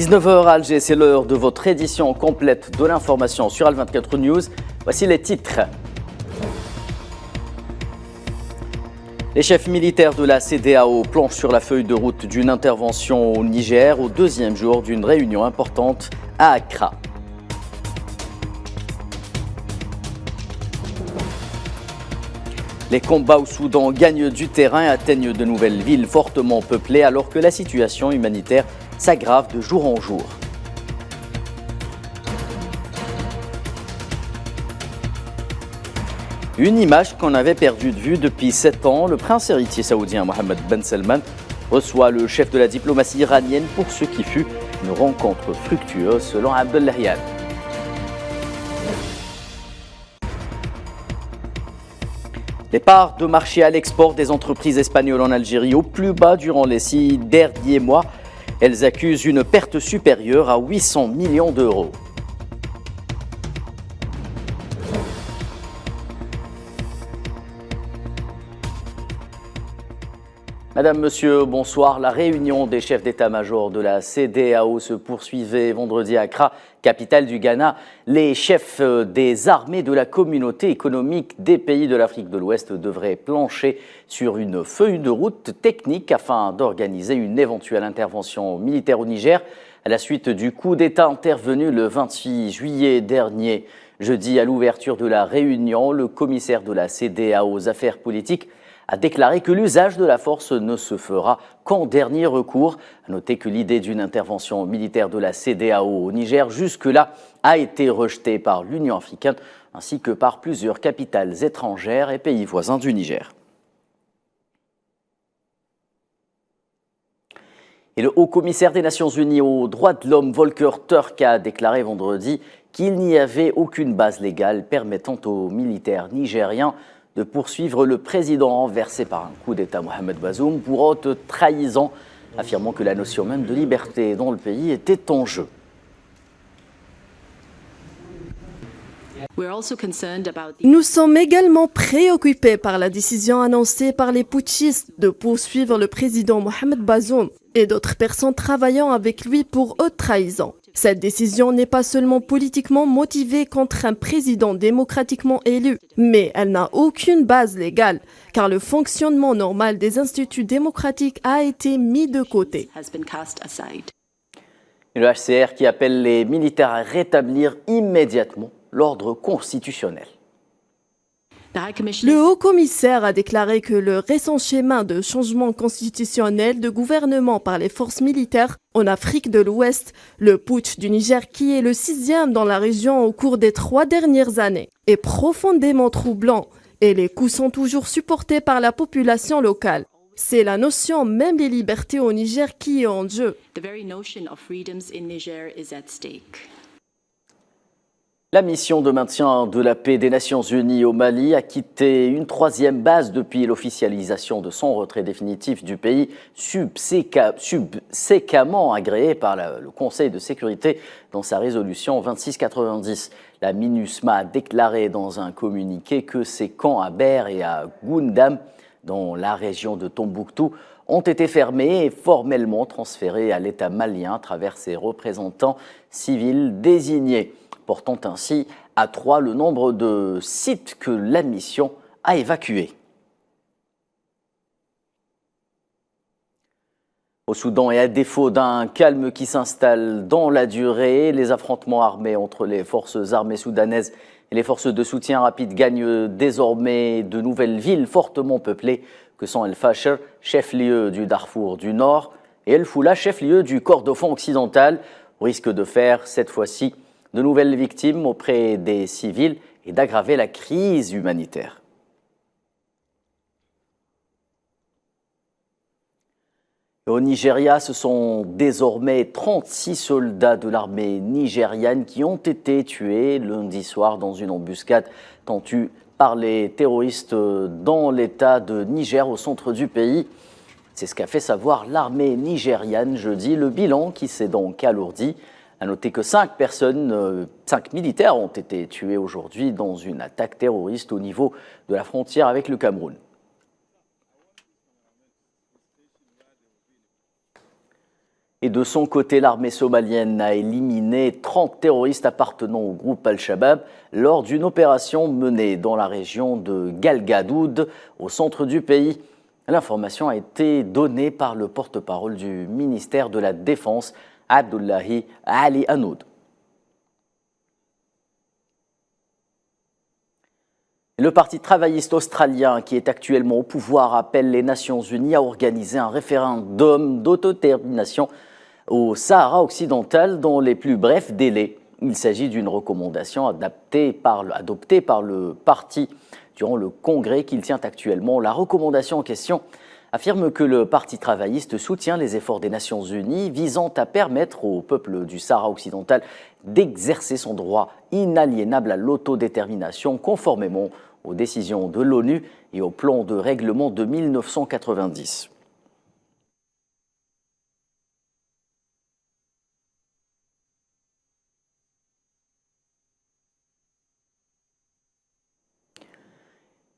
19h à Alger, c'est l'heure de votre édition complète de l'information sur Al24 News. Voici les titres. Les chefs militaires de la CEDEAO planchent sur la feuille de route d'une intervention au Niger au deuxième jour d'une réunion importante à Accra. Les combats au Soudan gagnent du terrain et atteignent de nouvelles villes fortement peuplées alors que la situation humanitaire s'aggrave de jour en jour. Une image qu'on avait perdue de vue depuis 7 ans, le prince héritier saoudien Mohammed Ben Salman reçoit le chef de la diplomatie iranienne pour ce qui fut une rencontre fructueuse selon Abdellahian. Les parts de marché à l'export des entreprises espagnoles en Algérie au plus bas durant les 6 derniers mois. Elles accusent une perte supérieure à 800 millions d'euros. Madame, Monsieur, bonsoir. La réunion des chefs d'état-major de la CEDEAO se poursuivait vendredi à Accra, capitale du Ghana. Les chefs des armées de la communauté économique des pays de l'Afrique de l'Ouest devraient plancher sur une feuille de route technique afin d'organiser une éventuelle intervention militaire au Niger à la suite du coup d'État intervenu le 26 juillet dernier. Jeudi, à l'ouverture de la réunion, le commissaire de la CEDEAO aux affaires politiques a déclaré que l'usage de la force ne se fera qu'en dernier recours. À noter que l'idée d'une intervention militaire de la CEDEAO au Niger jusque-là a été rejetée par l'Union africaine ainsi que par plusieurs capitales étrangères et pays voisins du Niger. Et le haut-commissaire des Nations Unies aux droits de l'homme, Volker Turk, a déclaré vendredi qu'il n'y avait aucune base légale permettant aux militaires nigériens de poursuivre le président renversé par un coup d'État Mohamed Bazoum pour haute trahison, affirmant que la notion même de liberté dans le pays était en jeu. Nous sommes également préoccupés par la décision annoncée par les putschistes de poursuivre le président Mohamed Bazoum et d'autres personnes travaillant avec lui pour haute trahison. Cette décision n'est pas seulement politiquement motivée contre un président démocratiquement élu, mais elle n'a aucune base légale, car le fonctionnement normal des instituts démocratiques a été mis de côté. Et le HCR qui appelle les militaires à rétablir immédiatement l'ordre constitutionnel. Le haut-commissaire a déclaré que le récent schéma de changement constitutionnel de gouvernement par les forces militaires en Afrique de l'Ouest, le putsch du Niger qui est le 6e dans la région au cours des 3 dernières années, est profondément troublant et les coups sont toujours supportés par la population locale. C'est la notion même des libertés au Niger qui est en jeu. La mission de maintien de la paix des Nations Unies au Mali a quitté une 3e base depuis l'officialisation de son retrait définitif du pays, subséquemment agréé par le Conseil de sécurité dans sa résolution 2690. La MINUSMA a déclaré dans un communiqué que ses camps à Ber et à Goundam, dans la région de Tombouctou, ont été fermés et formellement transférés à l'État malien à travers ses représentants civils désignés, portant ainsi à 3 le nombre de sites que la mission a évacués. Au Soudan, et à défaut d'un calme qui s'installe dans la durée, les affrontements armés entre les forces armées soudanaises et les forces de soutien rapide gagnent désormais de nouvelles villes fortement peuplées que sont El Fasher, chef-lieu du Darfour du Nord, et El Foula, chef-lieu du Kordofan occidental, au risque de faire cette fois-ci de nouvelles victimes auprès des civils et d'aggraver la crise humanitaire. Au Nigeria, ce sont désormais 36 soldats de l'armée nigériane qui ont été tués lundi soir dans une embuscade tentue par les terroristes dans l'état de Niger au centre du pays. C'est ce qu'a fait savoir l'armée nigériane jeudi. Le bilan qui s'est donc alourdi. À noter que 5 militaires ont été tués aujourd'hui dans une attaque terroriste au niveau de la frontière avec le Cameroun. Et de son côté, l'armée somalienne a éliminé 30 terroristes appartenant au groupe Al-Shabaab lors d'une opération menée dans la région de Galgadoud, au centre du pays. L'information a été donnée par le porte-parole du ministère de la Défense, Abdullahi Ali Hanoud. Le Parti travailliste australien, qui est actuellement au pouvoir, appelle les Nations Unies à organiser un référendum d'autodétermination au Sahara occidental dans les plus brefs délais. Il s'agit d'une recommandation adoptée par le parti durant le congrès qu'il tient actuellement. La recommandation en question affirme que le Parti travailliste soutient les efforts des Nations Unies visant à permettre au peuple du Sahara occidental d'exercer son droit inaliénable à l'autodétermination conformément aux décisions de l'ONU et au plan de règlement de 1990.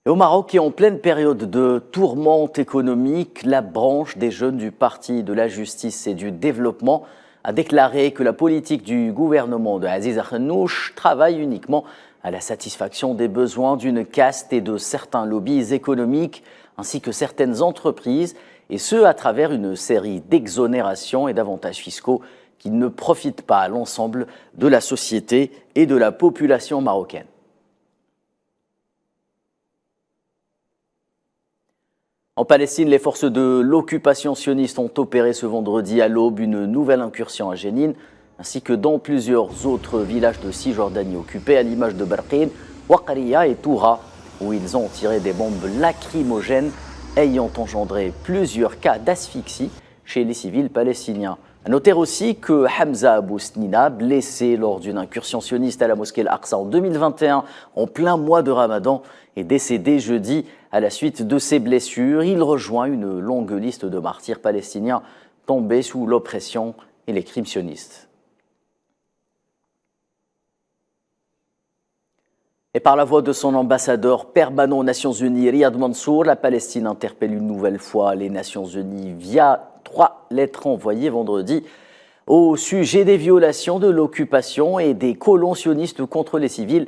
Et au Maroc, et en pleine période de tourmente économique, la branche des jeunes du Parti de la Justice et du Développement a déclaré que la politique du gouvernement de Aziz Akhnouch travaille uniquement à la satisfaction des besoins d'une caste et de certains lobbies économiques, ainsi que certaines entreprises, et ce à travers une série d'exonérations et d'avantages fiscaux qui ne profitent pas à l'ensemble de la société et de la population marocaine. En Palestine, les forces de l'occupation sioniste ont opéré ce vendredi à l'aube une nouvelle incursion à Jénine, ainsi que dans plusieurs autres villages de Cisjordanie occupés, à l'image de Barqin, Waqariya et Toura, où ils ont tiré des bombes lacrymogènes ayant engendré plusieurs cas d'asphyxie chez les civils palestiniens. A noter aussi que Hamza Abou Snina, blessé lors d'une incursion sioniste à la mosquée Al-Aqsa en 2021, en plein mois de Ramadan, est décédé jeudi à la suite de ses blessures. Il rejoint une longue liste de martyrs palestiniens tombés sous l'oppression et les crimes sionistes. Et par la voix de son ambassadeur permanent aux Nations Unies, Riyad Mansour, la Palestine interpelle une nouvelle fois les Nations Unies via 3 lettres envoyées vendredi au sujet des violations de l'occupation et des colons sionistes contre les civils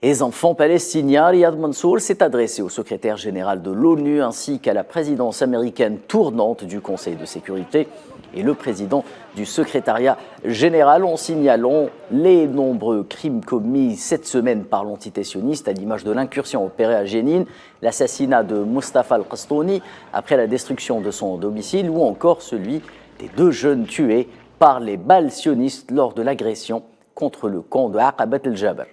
et les enfants palestiniens. Riyad Mansour s'est adressé au secrétaire général de l'ONU ainsi qu'à la présidence américaine tournante du Conseil de sécurité et le président du secrétariat général en signalant les nombreux crimes commis cette semaine par l'entité sioniste, à l'image de l'incursion opérée à Jénine, l'assassinat de Mustafa Al-Qastouni après la destruction de son domicile ou encore celui des 2 jeunes tués par les balles sionistes lors de l'agression contre le camp de Aqabat el-Jabr.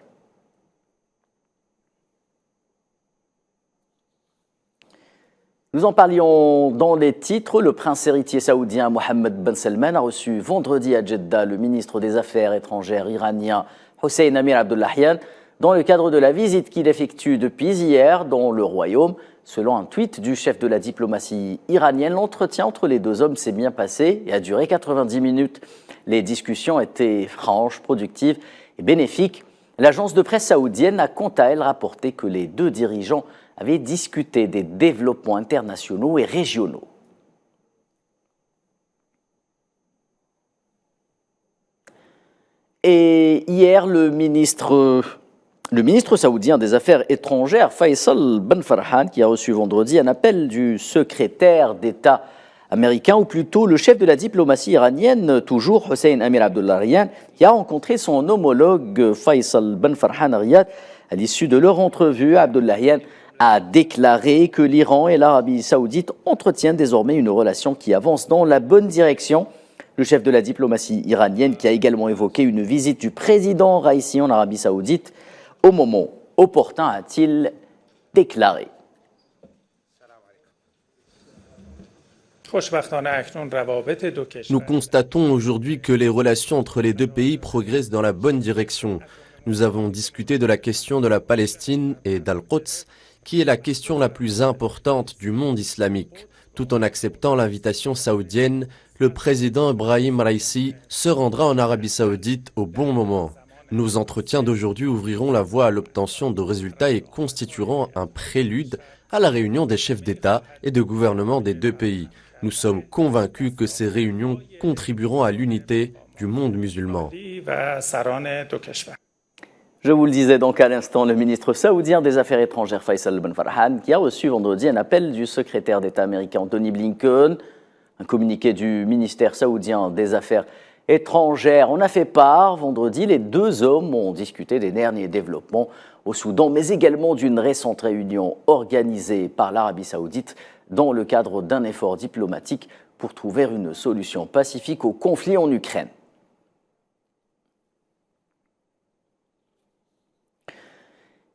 Nous en parlions dans les titres. Le prince héritier saoudien Mohammed Ben Salman a reçu vendredi à Jeddah le ministre des Affaires étrangères iranien Hossein Amir Abdollahian dans le cadre de la visite qu'il effectue depuis hier dans le royaume. Selon un tweet du chef de la diplomatie iranienne, l'entretien entre les 2 hommes s'est bien passé et a duré 90 minutes. Les discussions étaient franches, productives et bénéfiques. L'agence de presse saoudienne a quant à elle rapporté que les 2 dirigeants avaient discuté des développements internationaux et régionaux. Et hier, le ministre saoudien des Affaires étrangères, Faisal Ben Farhan, qui a reçu vendredi un appel du secrétaire d'État américain, ou plutôt le chef de la diplomatie iranienne, toujours Hossein Amir Abdollahian, qui a rencontré son homologue Faisal Ben Farhan à Riyad. À l'issue de leur entrevue, Abdollahian a déclaré que l'Iran et l'Arabie saoudite entretiennent désormais une relation qui avance dans la bonne direction. Le chef de la diplomatie iranienne, qui a également évoqué une visite du président Raïssi en Arabie saoudite, au moment opportun, a-t-il déclaré. Nous constatons aujourd'hui que les relations entre les 2 pays progressent dans la bonne direction. Nous avons discuté de la question de la Palestine et d'Al-Quds, qui est la question la plus importante du monde islamique. Tout en acceptant l'invitation saoudienne, le président Ebrahim Raïssi se rendra en Arabie saoudite au bon moment. Nos entretiens d'aujourd'hui ouvriront la voie à l'obtention de résultats et constitueront un prélude à la réunion des chefs d'État et de gouvernement des deux pays. Nous sommes convaincus que ces réunions contribueront à l'unité du monde musulman. Je vous le disais donc à l'instant, le ministre saoudien des Affaires étrangères Faisal Ben Farhan, qui a reçu vendredi un appel du secrétaire d'État américain Anthony Blinken. Un communiqué du ministère saoudien des Affaires étrangères en a fait part. Vendredi, les deux hommes ont discuté des derniers développements au Soudan, mais également d'une récente réunion organisée par l'Arabie saoudite dans le cadre d'un effort diplomatique pour trouver une solution pacifique au conflit en Ukraine.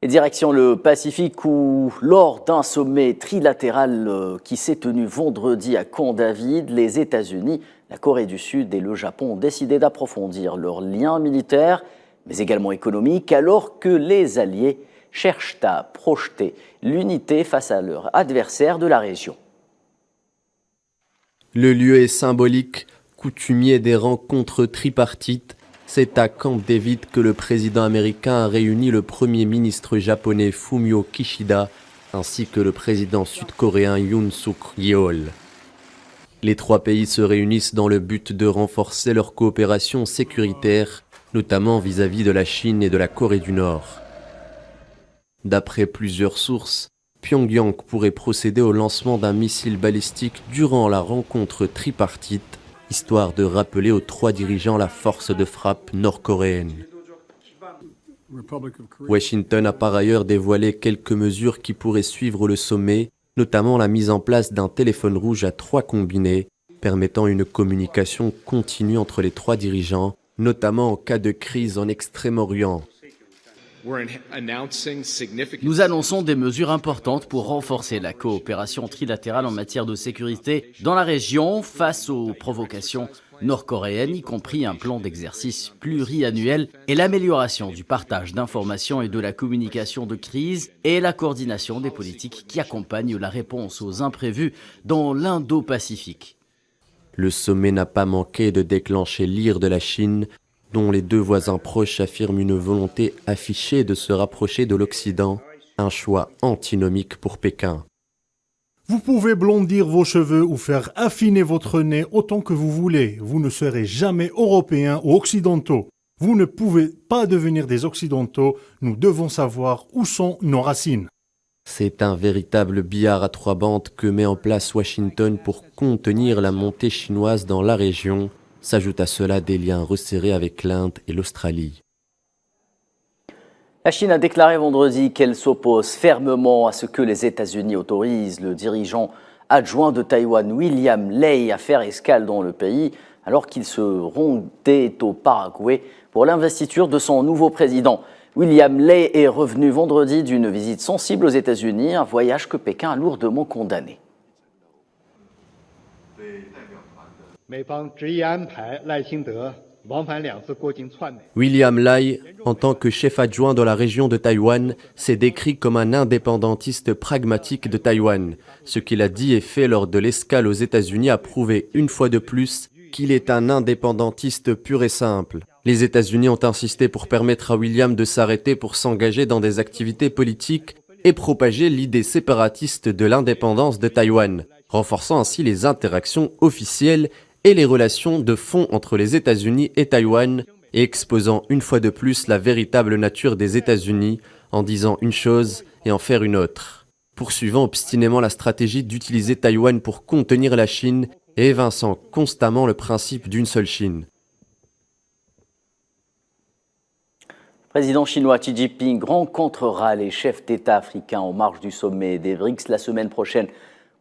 Et direction le Pacifique où, lors d'un sommet trilatéral qui s'est tenu vendredi à Camp David, les États-Unis, la Corée du Sud et le Japon ont décidé d'approfondir leurs liens militaires, mais également économiques, alors que les alliés cherchent à projeter l'unité face à leurs adversaires de la région. Le lieu est symbolique, coutumier des rencontres tripartites. C'est à Camp David que le président américain a réuni le premier ministre japonais Fumio Kishida ainsi que le président sud-coréen Yoon Suk-yeol. Les trois pays se réunissent dans le but de renforcer leur coopération sécuritaire, notamment vis-à-vis de la Chine et de la Corée du Nord. D'après plusieurs sources, Pyongyang pourrait procéder au lancement d'un missile balistique durant la rencontre tripartite, histoire de rappeler aux trois dirigeants la force de frappe nord-coréenne. Washington a par ailleurs dévoilé quelques mesures qui pourraient suivre le sommet, notamment la mise en place d'un téléphone rouge à 3 combinés, permettant une communication continue entre les trois dirigeants, notamment en cas de crise en Extrême-Orient. Nous annonçons des mesures importantes pour renforcer la coopération trilatérale en matière de sécurité dans la région face aux provocations nord-coréennes, y compris un plan d'exercice pluriannuel et l'amélioration du partage d'informations et de la communication de crise et la coordination des politiques qui accompagnent la réponse aux imprévus dans l'Indo-Pacifique. Le sommet n'a pas manqué de déclencher l'ire de la Chine, dont les deux voisins proches affirment une volonté affichée de se rapprocher de l'Occident, un choix antinomique pour Pékin. Vous pouvez blondir vos cheveux ou faire affiner votre nez autant que vous voulez. Vous ne serez jamais européens ou occidentaux. Vous ne pouvez pas devenir des occidentaux. Nous devons savoir où sont nos racines. C'est un véritable billard à 3 bandes que met en place Washington pour contenir la montée chinoise dans la région. S'ajoutent à cela des liens resserrés avec l'Inde et l'Australie. La Chine a déclaré vendredi qu'elle s'oppose fermement à ce que les États-Unis autorisent le dirigeant adjoint de Taïwan, William Lai, à faire escale dans le pays alors qu'il se rendait au Paraguay pour l'investiture de son nouveau président. William Lai est revenu vendredi d'une visite sensible aux États-Unis, un voyage que Pékin a lourdement condamné. William Lai, en tant que chef adjoint dans la région de Taïwan, s'est décrit comme un indépendantiste pragmatique de Taïwan. Ce qu'il a dit et fait lors de l'escale aux États-Unis a prouvé une fois de plus qu'il est un indépendantiste pur et simple. Les États-Unis ont insisté pour permettre à William de s'arrêter pour s'engager dans des activités politiques et propager l'idée séparatiste de l'indépendance de Taïwan, renforçant ainsi les interactions officielles et les relations de fond entre les États-Unis et Taïwan, et exposant une fois de plus la véritable nature des États-Unis en disant une chose et en faire une autre, poursuivant obstinément la stratégie d'utiliser Taïwan pour contenir la Chine et évinçant constamment le principe d'une seule Chine. Le président chinois Xi Jinping rencontrera les chefs d'État africains en marge du sommet des BRICS la semaine prochaine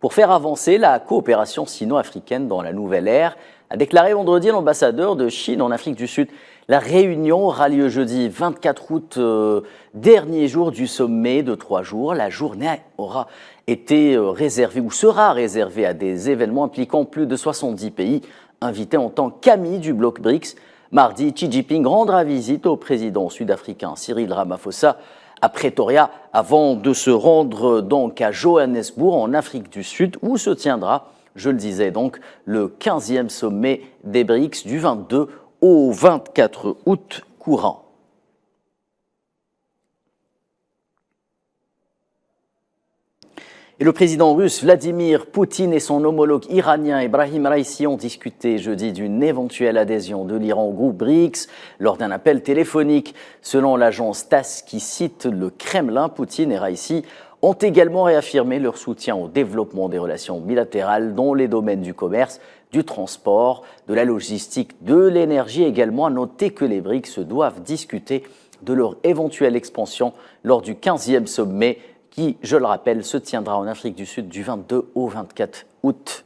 pour faire avancer la coopération sino-africaine dans la nouvelle ère, a déclaré vendredi l'ambassadeur de Chine en Afrique du Sud. La réunion aura lieu jeudi 24 août, dernier jour du sommet de 3 jours. La journée aura été réservée ou sera réservée à des événements impliquant plus de 70 pays invités en tant qu'amis du bloc BRICS. Mardi, Xi Jinping rendra visite au président sud-africain Cyril Ramaphosa à Pretoria avant de se rendre donc à Johannesburg en Afrique du Sud où se tiendra, je le disais donc, le 15e sommet des BRICS du 22 au 24 août courant. Et le président russe Vladimir Poutine et son homologue iranien Ebrahim Raïssi ont discuté jeudi d'une éventuelle adhésion de l'Iran au groupe BRICS lors d'un appel téléphonique. Selon l'agence TASS qui cite le Kremlin, Poutine et Raïssi ont également réaffirmé leur soutien au développement des relations bilatérales dans les domaines du commerce, du transport, de la logistique, de l'énergie. Également à noter que les BRICS doivent discuter de leur éventuelle expansion lors du 15e sommet qui, je le rappelle, se tiendra en Afrique du Sud du 22 au 24 août.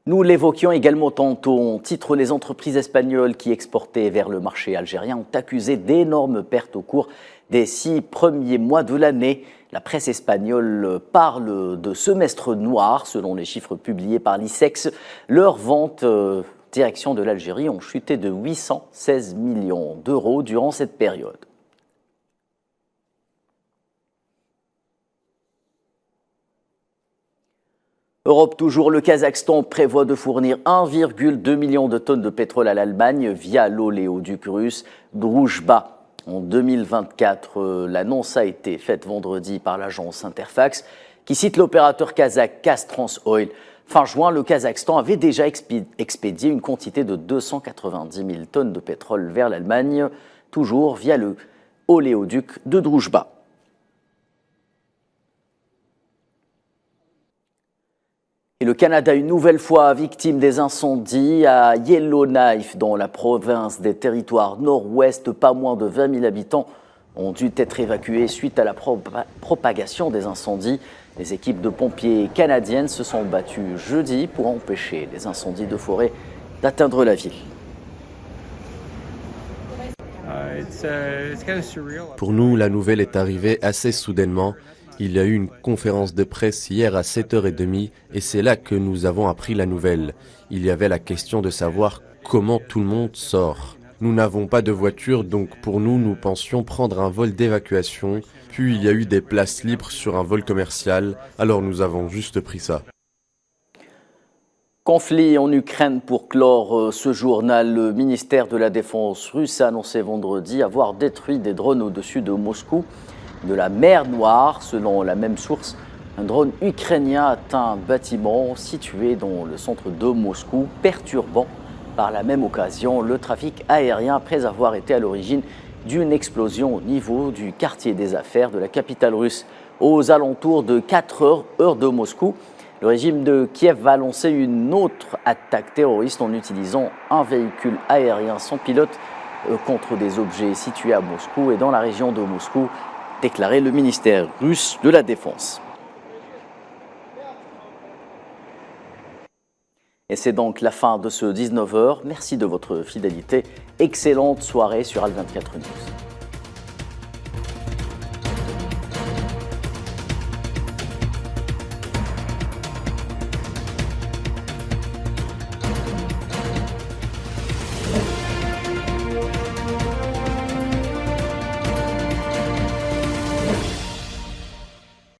Nous l'évoquions également tantôt, en titre, les entreprises espagnoles qui exportaient vers le marché algérien ont accusé d'énormes pertes au cours des 6 premiers mois de l'année. La presse espagnole parle de semestre noir, selon les chiffres publiés par l'ISEX. Leurs ventes direction de l'Algérie ont chuté de 816 millions d'euros durant cette période. Europe toujours, le Kazakhstan prévoit de fournir 1,2 million de tonnes de pétrole à l'Allemagne via l'oléoduc russe Druzhba. En 2024, l'annonce a été faite vendredi par l'agence Interfax qui cite l'opérateur kazakh Kaztrans-Oil. Fin juin, le Kazakhstan avait déjà expédié une quantité de 290 000 tonnes de pétrole vers l'Allemagne, toujours via le oléoduc de Druzhba. Et le Canada, une nouvelle fois victime des incendies à Yellowknife, dans la province des Territoires nord-ouest. Pas moins de 20 000 habitants ont dû être évacués suite à la propagation des incendies. Les équipes de pompiers canadiennes se sont battues jeudi pour empêcher les incendies de forêt d'atteindre la ville. Pour nous, la nouvelle est arrivée assez soudainement. Il y a eu une conférence de presse hier à 7h30 et c'est là que nous avons appris la nouvelle. Il y avait la question de savoir comment tout le monde sort. Nous n'avons pas de voiture, donc pour nous, nous pensions prendre un vol d'évacuation. Puis il y a eu des places libres sur un vol commercial, alors nous avons juste pris ça. Conflit en Ukraine pour clore ce journal. Le ministère de la Défense russe a annoncé vendredi avoir détruit des drones au-dessus de Moscou, de la mer Noire. Selon la même source, un drone ukrainien atteint un bâtiment situé dans le centre de Moscou, perturbant par la même occasion le trafic aérien après avoir été à l'origine d'une explosion au niveau du quartier des affaires de la capitale russe. Aux alentours de 4 heures, heure de Moscou, le régime de Kiev va lancer une autre attaque terroriste en utilisant un véhicule aérien sans pilote contre des objets situés à Moscou et dans la région de Moscou, déclaré le ministère russe de la Défense. Et c'est donc la fin de ce 19h. Merci de votre fidélité. Excellente soirée sur Al24 News.